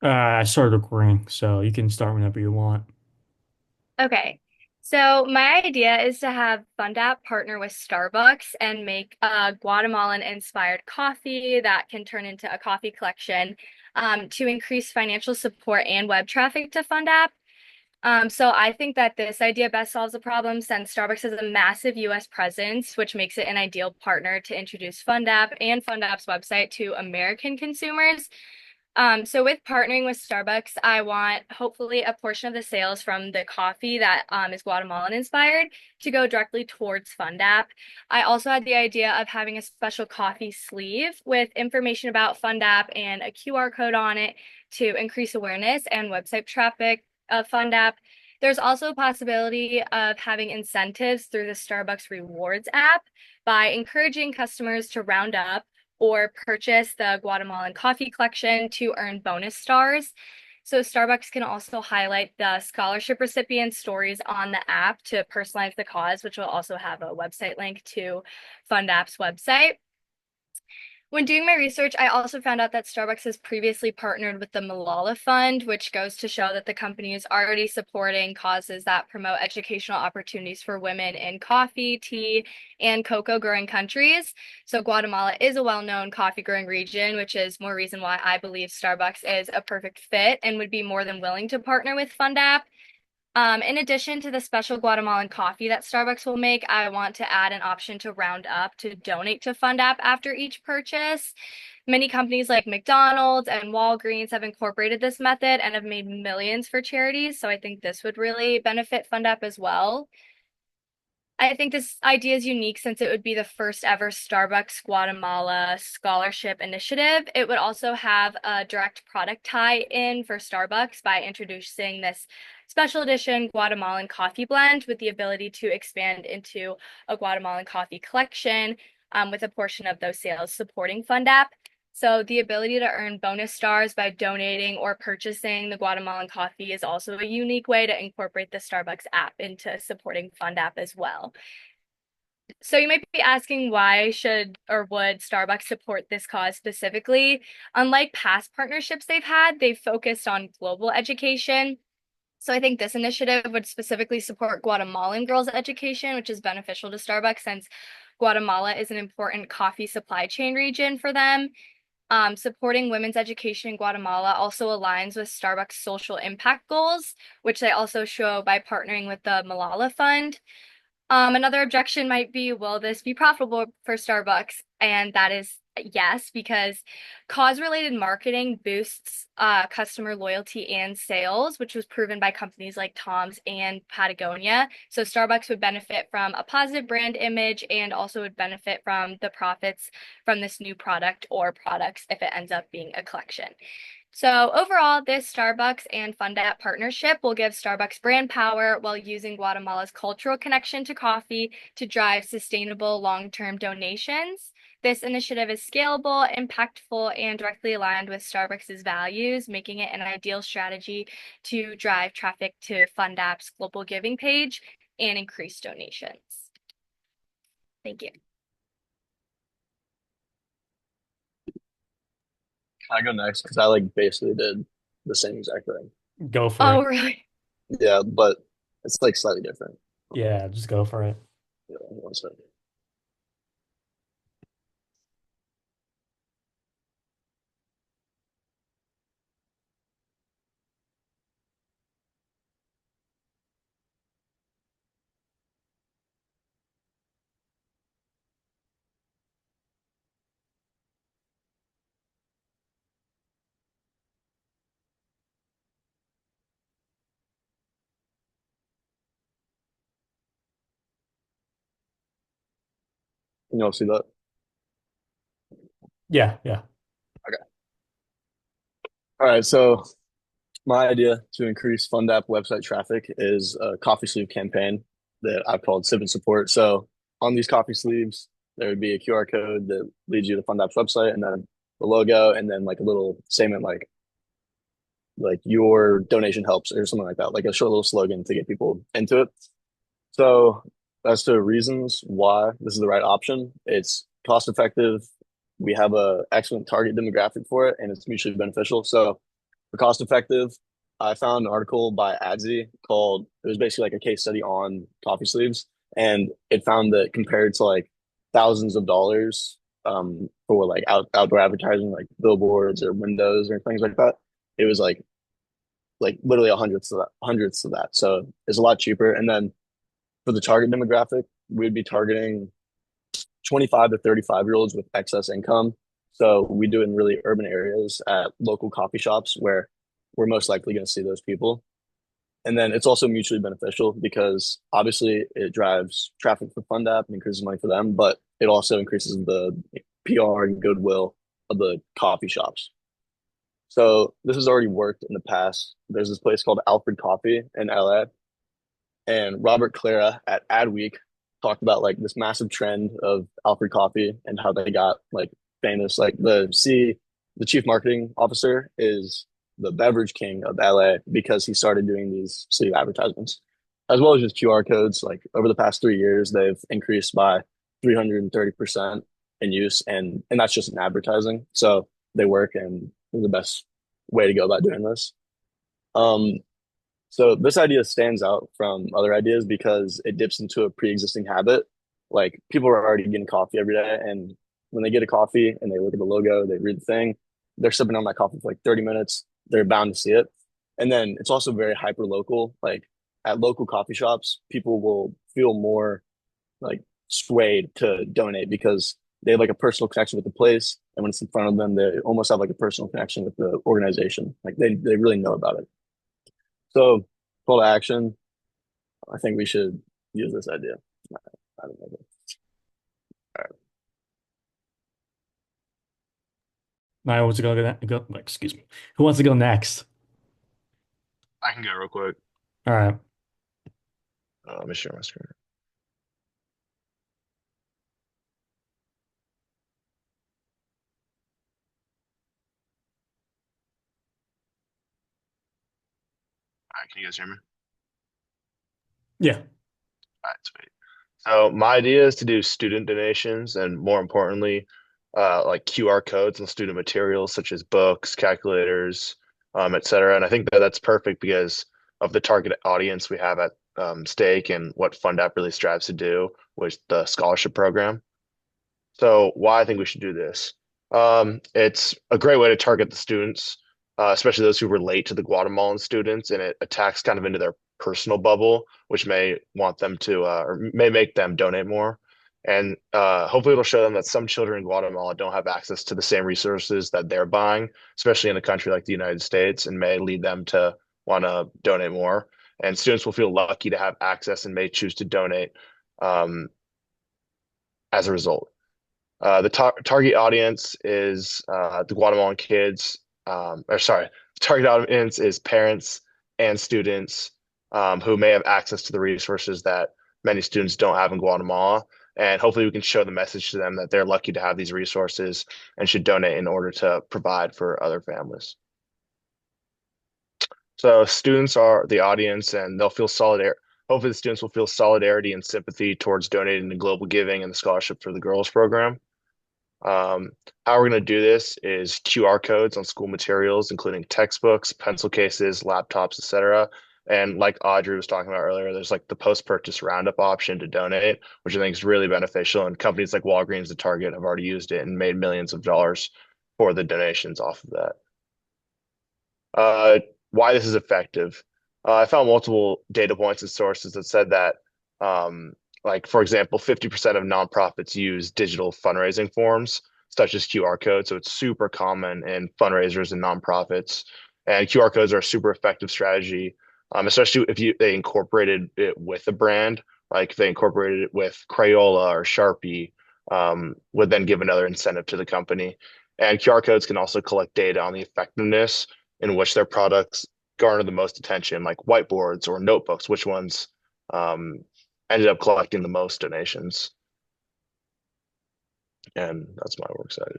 I started recording, so you can start whenever you want. Okay. So my idea is to have FUNDAP partner with Starbucks and make a Guatemalan inspired coffee that can turn into a coffee collection to increase financial support and web traffic to FUNDAP. So I think that this idea best solves the problem since Starbucks has a massive US presence, which makes it an ideal partner to introduce FUNDAP and FUNDAP's website to American consumers. So with partnering with Starbucks, I want hopefully a portion of the sales from the coffee that is Guatemalan inspired to go directly towards FundApp. I also had the idea of having a special coffee sleeve with information about FundApp and a QR code on it to increase awareness and website traffic of FundApp. There's also a possibility of having incentives through the Starbucks Rewards app by encouraging customers to round up or purchase the Guatemalan coffee collection to earn bonus stars. So Starbucks can also highlight the scholarship recipient stories on the app to personalize the cause, which will also have a website link to FundApp's website. When doing my research, I also found out that Starbucks has previously partnered with the Malala Fund, which goes to show that the company is already supporting causes that promote educational opportunities for women in coffee, tea, and cocoa growing countries. So Guatemala is a well-known coffee growing region, which is more reason why I believe Starbucks is a perfect fit and would be more than willing to partner with FundApp. In addition to the special Guatemalan coffee that Starbucks will make, I want to add an option to round up to donate to FundApp after each purchase. Many companies like McDonald's and Walgreens have incorporated this method and have made millions for charities, so I think this would really benefit FundApp as well. I think this idea is unique since it would be the first ever Starbucks Guatemala scholarship initiative. It would also have a direct product tie-in for Starbucks by introducing this special edition Guatemalan coffee blend with the ability to expand into a Guatemalan coffee collection with a portion of those sales supporting FundApp. So the ability to earn bonus stars by donating or purchasing the Guatemalan coffee is also a unique way to incorporate the Starbucks app into supporting FundApp as well. So you might be asking why should or would Starbucks support this cause specifically? Unlike past partnerships they've had, they've focused on global education. So I think this initiative would specifically support Guatemalan girls' education, which is beneficial to Starbucks since Guatemala is an important coffee supply chain region for them. Supporting women's education in Guatemala also aligns with Starbucks' social impact goals, which they also show by partnering with the Malala Fund. Another objection might be, will this be profitable for Starbucks? And that is yes, because cause-related marketing boosts customer loyalty and sales, which was proven by companies like Tom's and Patagonia. So Starbucks would benefit from a positive brand image and also would benefit from the profits from this new product or products if it ends up being a collection. So overall, this Starbucks and FundApp partnership will give Starbucks brand power while using Guatemala's cultural connection to coffee to drive sustainable long-term donations. This initiative is scalable, impactful, and directly aligned with Starbucks' values, making it an ideal strategy to drive traffic to FundApp's global giving page and increase donations. Thank you. Can I go next? Because I like basically did the same exact thing. Go for Oh, it. really? Yeah, but it's like slightly different. Yeah, just go for it. Yeah, one second. Can you all see that? Yeah, yeah. Okay. All right. So my idea to increase FundApp website traffic is a coffee sleeve campaign that I've called Sip and Support. So on these coffee sleeves, there would be a QR code that leads you to FundApp's website, and then the logo, and then like a little statement like your donation helps or something like that, like a short little slogan to get people into it. So as to reasons why this is the right option, it's cost effective. We have a excellent target demographic for it, and it's mutually beneficial. So for cost effective, I found an article by Adzi called, it was basically like a case study on coffee sleeves. And it found that compared to like thousands of dollars for like outdoor advertising, like billboards or windows or things like that, it was like literally hundreds of that. So it's a lot cheaper. And then for the target demographic, we'd be targeting 25 to 35-year olds with excess income. So we do it in really urban areas at local coffee shops where we're most likely going to see those people. And then it's also mutually beneficial because obviously it drives traffic for FundApp and increases money for them, but it also increases the PR and goodwill of the coffee shops. So this has already worked in the past. There's this place called Alfred Coffee in LA, and Robert Clara at Adweek talked about like this massive trend of Alfred Coffee and how they got like famous. Like the chief marketing officer is the beverage king of LA because he started doing these sleeve advertisements, as well as just QR codes. Like over the past 3 years, they've increased by 330% in use, and that's just in advertising. So they work, and they're the best way to go about doing this. Um, so this idea stands out from other ideas because it dips into a pre-existing habit. Like people are already getting coffee every day, and when they get a coffee and they look at the logo, they read the thing, they're sipping on that coffee for like 30 minutes. They're bound to see it. And then it's also very hyper local. Like at local coffee shops, people will feel more like swayed to donate because they have like a personal connection with the place. And when it's in front of them, they almost have like a personal connection with the organization. Like they really know about it. So, call to action. I think we should use this idea. I don't know. All right. Now, what's go? Excuse me. Who wants to go next? I can go real quick. All right. Let me share my screen. All right, can you guys hear me? Yeah. All right, sweet. So my idea is to do student donations and more importantly, like QR codes on student materials such as books, calculators, et cetera. And I think that that's perfect because of the target audience we have at stake and what FundApp really strives to do with the scholarship program. So why I think we should do this. It's a great way to target the students, especially those who relate to the Guatemalan students, and it attacks kind of into their personal bubble, which may want them to or may make them donate more. And hopefully it'll show them that some children in Guatemala don't have access to the same resources that they're buying, especially in a country like the United States, and may lead them to want to donate more. And students will feel lucky to have access and may choose to donate um, as a result. The target audience is the Guatemalan kids, or sorry, target audience is parents and students who may have access to the resources that many students don't have in Guatemala. And hopefully, we can show the message to them that they're lucky to have these resources and should donate in order to provide for other families. So, students are the audience, and they'll feel solidar. Hopefully, the students will feel solidarity and sympathy towards donating to global giving and the scholarship for the girls program. Um, how we're going to do this is QR codes on school materials, including textbooks, pencil cases, laptops, etc. And like Audrey was talking about earlier, there's like the post-purchase roundup option to donate, which I think is really beneficial. And companies like Walgreens and Target have already used it and made millions of dollars for the donations off of that. Uh, why this is effective. I found multiple data points and sources that said that, um, like for example, 50% of nonprofits use digital fundraising forms such as QR codes. So it's super common in fundraisers and nonprofits. And QR codes are a super effective strategy, especially if they incorporated it with a brand, like if they incorporated it with Crayola or Sharpie, would then give another incentive to the company. And QR codes can also collect data on the effectiveness in which their products garner the most attention, like whiteboards or notebooks, which ones um, ended up collecting the most donations. And that's my works cited.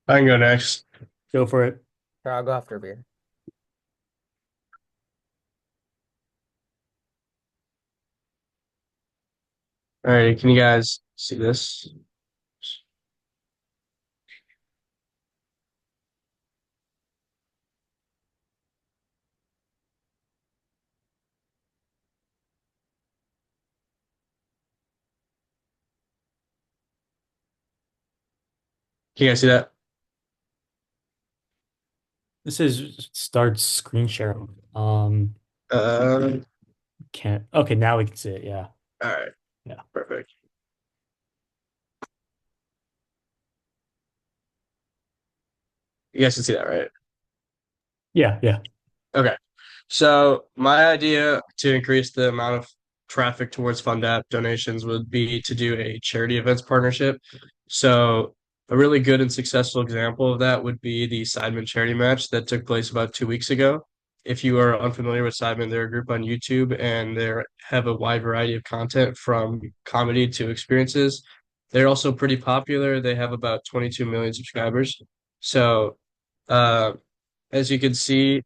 I can go next. Go for it. Sure, I'll go after beer. All right, can you guys See this? Can you guys see that? This is start screen sharing. Uh, Can't. Okay, now we can see it. Yeah. all right, Yeah. perfect. You guys can see that, right? Yeah. Yeah. Okay. So my idea to increase the amount of traffic towards FundApp donations would be to do a charity events partnership. So a really good and successful example of that would be the Sidemen charity match that took place about 2 weeks ago. If you are unfamiliar with Sidemen, they're a group on YouTube and they have a wide variety of content from comedy to experiences. They're also pretty popular. They have about 22 million subscribers. So uh, as you can see,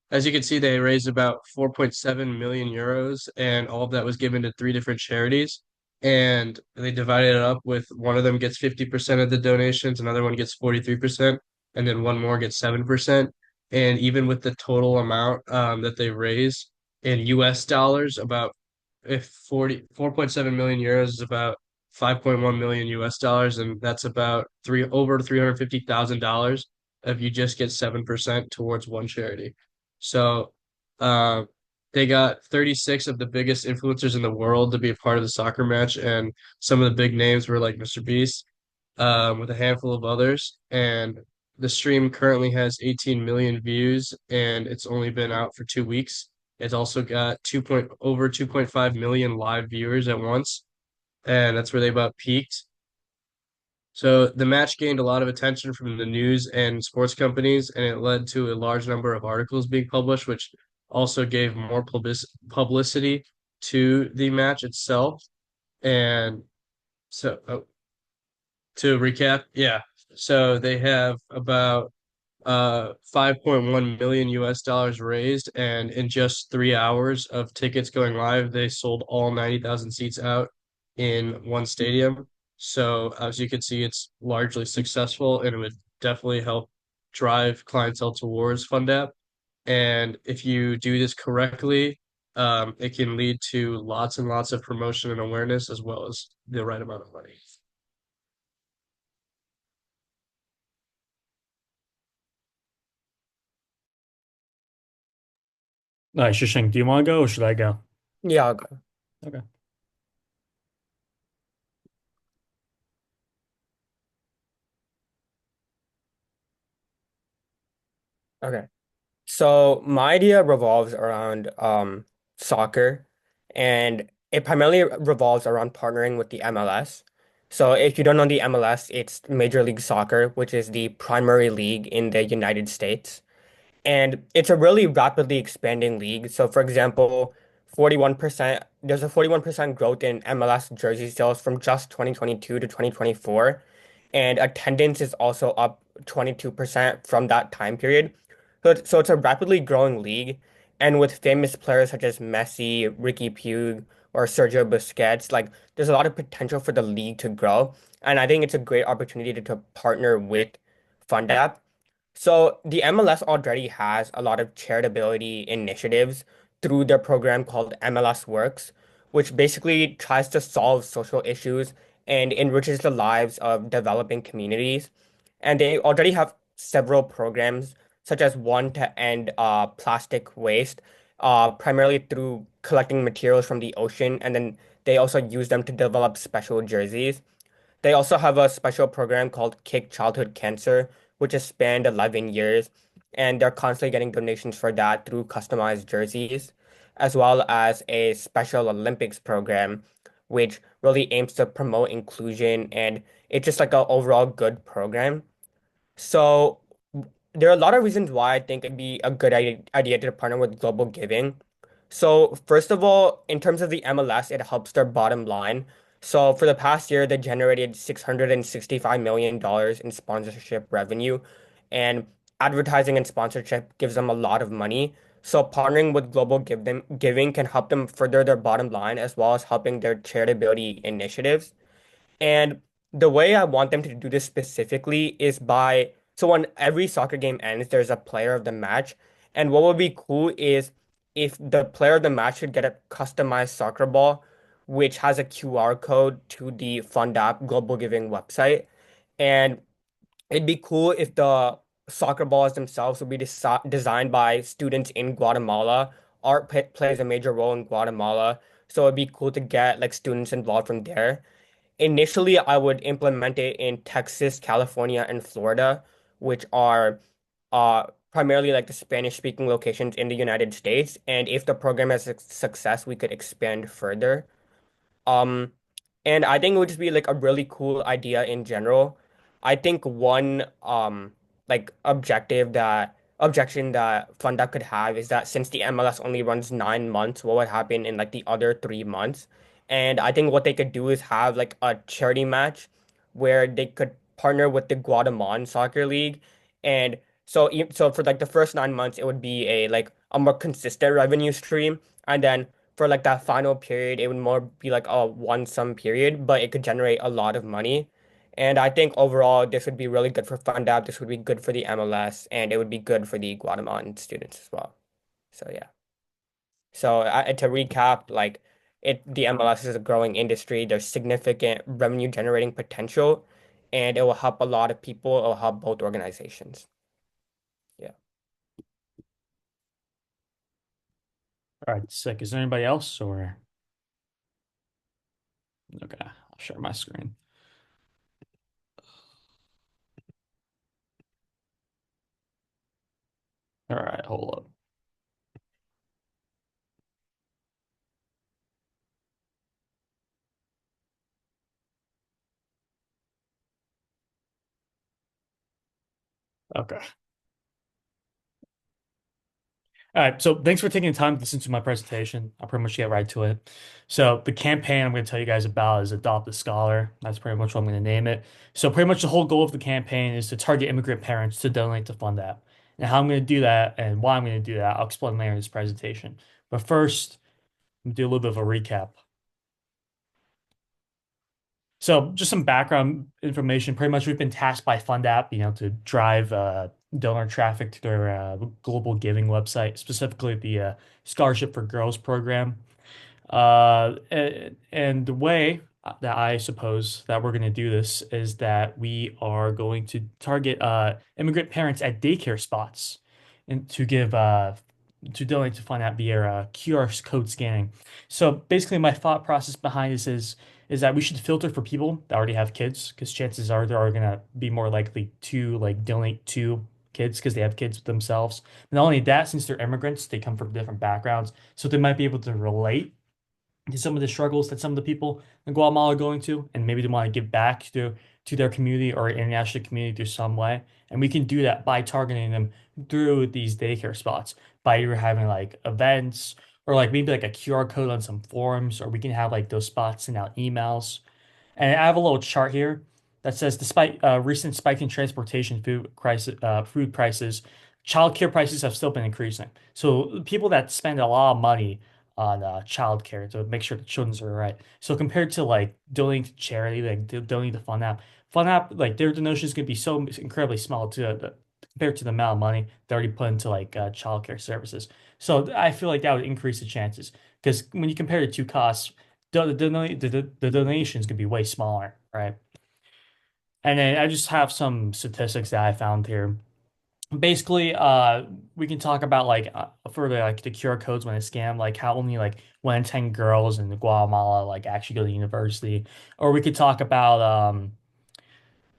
they raised about 4.7 million euros, and all of that was given to three different charities. And they divided it up with one of them gets 50% of the donations, another one gets 43%, and then one more gets 7%. And even with the total amount that they raise in US dollars, about if 4.7 million euros is about 5.1 million US dollars, and that's about three over $350,000 if you just get 7% towards one charity. So uh, they got 36 of the biggest influencers in the world to be a part of the soccer match, and some of the big names were like Mr. Beast, with a handful of others. And the stream currently has 18 million views, and it's only been out for 2 weeks. It's also got over 2.5 million live viewers at once, and that's where they about peaked. So the match gained a lot of attention from the news and sports companies, and it led to a large number of articles being published, which also gave more publicity to the match itself. And so, to recap, yeah, so they have about 5.1 million US dollars raised, and in just 3 hours of tickets going live, they sold all 90,000 seats out in one stadium. So as you can see, it's largely successful, and it would definitely help drive clientele towards FundApp. And if you do this correctly, it can lead to lots and lots of promotion and awareness, as well as the right amount of money. All right, Shisheng, do you want to go or should I go? Yeah, I'll go. Okay. Okay. So my idea revolves around soccer, and it primarily revolves around partnering with the MLS. So if you don't know the MLS, it's Major League Soccer, which is the primary league in the United States. And it's a really rapidly expanding league. So for example, 41%, there's a 41% growth in MLS jersey sales from just 2022 to 2024. And attendance is also up 22% from that time period. So it's a rapidly growing league. And with famous players such as Messi, Ricky Puig, or Sergio Busquets, like there's a lot of potential for the league to grow. And I think it's a great opportunity to partner with FundApp. So the MLS already has a lot of charitability initiatives through their program called MLS Works, which basically tries to solve social issues and enriches the lives of developing communities. And they already have several programs, such as one to end plastic waste, primarily through collecting materials from the ocean, and then they also use them to develop special jerseys. They also have a special program called Kick Childhood Cancer, which has spanned 11 years, and they're constantly getting donations for that through customized jerseys, as well as a Special Olympics program, which really aims to promote inclusion, and it's just like an overall good program. So there are a lot of reasons why I think it'd be a good idea to partner with Global Giving. So first of all, in terms of the MLS, it helps their bottom line. So for the past year, they generated $665 million in sponsorship revenue, and advertising and sponsorship gives them a lot of money. So partnering with Giving can help them further their bottom line as well as helping their charitability initiatives. And the way I want them to do this specifically is by so when every soccer game ends, there's a player of the match. And what would be cool is if the player of the match could get a customized soccer ball, which has a QR code to the FundApp Global Giving website. And it'd be cool if the soccer balls themselves would be designed by students in Guatemala. Art plays a major role in Guatemala, so it'd be cool to get like students involved from there. Initially, I would implement it in Texas, California, and Florida, which are primarily like the Spanish-speaking locations in the United States. And if the program has success, we could expand further. Um, and I think it would just be like a really cool idea in general. I think one like objection that Funda could have is that since the MLS only runs 9 months, what would happen in like the other 3 months? And I think what they could do is have like a charity match where they could partner with the Guatemalan Soccer League. And so for like the first 9 months, it would be a more consistent revenue stream. And then for like that final period, it would more be like a one sum period, but it could generate a lot of money. And I think overall, this would be really good for FundApp. This would be good for the MLS, and it would be good for the Guatemalan students as well. So yeah. So to recap, like the MLS is a growing industry. There's significant revenue generating potential, and it will help a lot of people. It will help both organizations. Yeah. All right, sick. Is there anybody else or okay, I'll share my screen. All right, hold up. Okay. All right, so thanks for taking the time to listen to my presentation. I'll pretty much get right to it. So the campaign I'm going to tell you guys about is Adopt a Scholar. That's pretty much what I'm going to name it. So pretty much the whole goal of the campaign is to target immigrant parents to donate to FundApp. And how I'm going to do that and why I'm going to do that, I'll explain later in this presentation. But first, I'm going to do a little bit of a recap. So just some background information. Pretty much we've been tasked by FundApp, to drive donor traffic to their global giving website, specifically the Scholarship for Girls program. And the way that I suppose that we're going to do this is that we are going to target immigrant parents at daycare spots and to donate to find out via QR code scanning. So basically, my thought process behind this is that we should filter for people that already have kids because chances are they're going to be more likely to like donate to kids because they have kids themselves. Not only that, since they're immigrants, they come from different backgrounds, so they might be able to relate to some of the struggles that some of the people in Guatemala are going to, and maybe they want to give back to their community or international community through some way. And we can do that by targeting them through these daycare spots, by either having like events or like maybe like a QR code on some forums, or we can have like those spots send out emails. And I have a little chart here that says, despite recent spike in transportation food prices, childcare prices have still been increasing. So people that spend a lot of money on childcare to make sure the children's are right. So compared to like donating to charity, like donating to FundApp, like their donation is going to be so incredibly small compared to the amount of money they already put into like childcare services. So I feel like that would increase the chances because when you compare the two costs, the donations could be way smaller, right? And then I just have some statistics that I found here. Basically, we can talk about like further like the QR codes when it's scanned, like how only like 1 in 10 girls in Guatemala like actually go to university, or we could talk about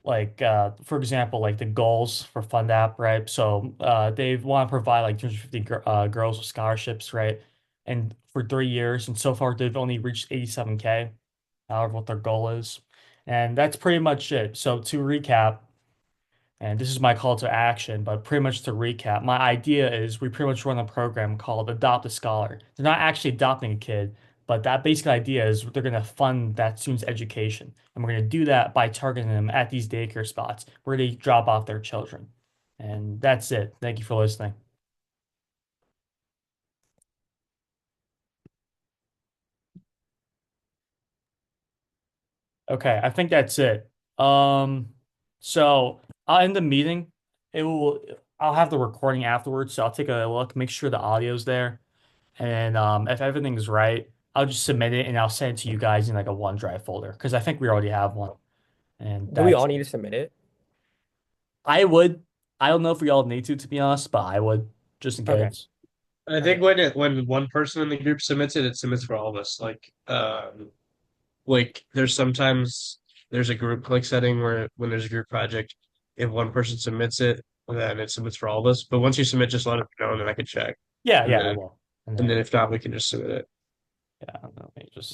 like for example like the goals for FundApp, right? So they want to provide like 250 girls with scholarships, right? And for 3 years, and so far they've only reached 87K, however what their goal is, and that's pretty much it. So to recap, and this is my call to action, but pretty much to recap, my idea is we pretty much run a program called Adopt a Scholar. They're not actually adopting a kid, but that basic idea is they're going to fund that student's education. And we're going to do that by targeting them at these daycare spots where they drop off their children. And that's it. Thank you for listening. Okay, I think that's it. So I'll end the meeting. It will. I'll have the recording afterwards, so I'll take a look, make sure the audio's there, and if everything's right, I'll just submit it and I'll send it to you guys in like a OneDrive folder because I think we already have one. And Do we that's all need to submit it? I would. I don't know if we all need to be honest, but I would just in Okay. case. I think Okay. when one person in the group submits it, it submits for all of us. Like there's sometimes there's a group click setting where when there's a group project, if one person submits it, then it submits for all of us. But once you submit, just let us know and then I can check. Yeah, And yeah, I then will. And and then then if not, we can just submit it. yeah, I don't know, maybe just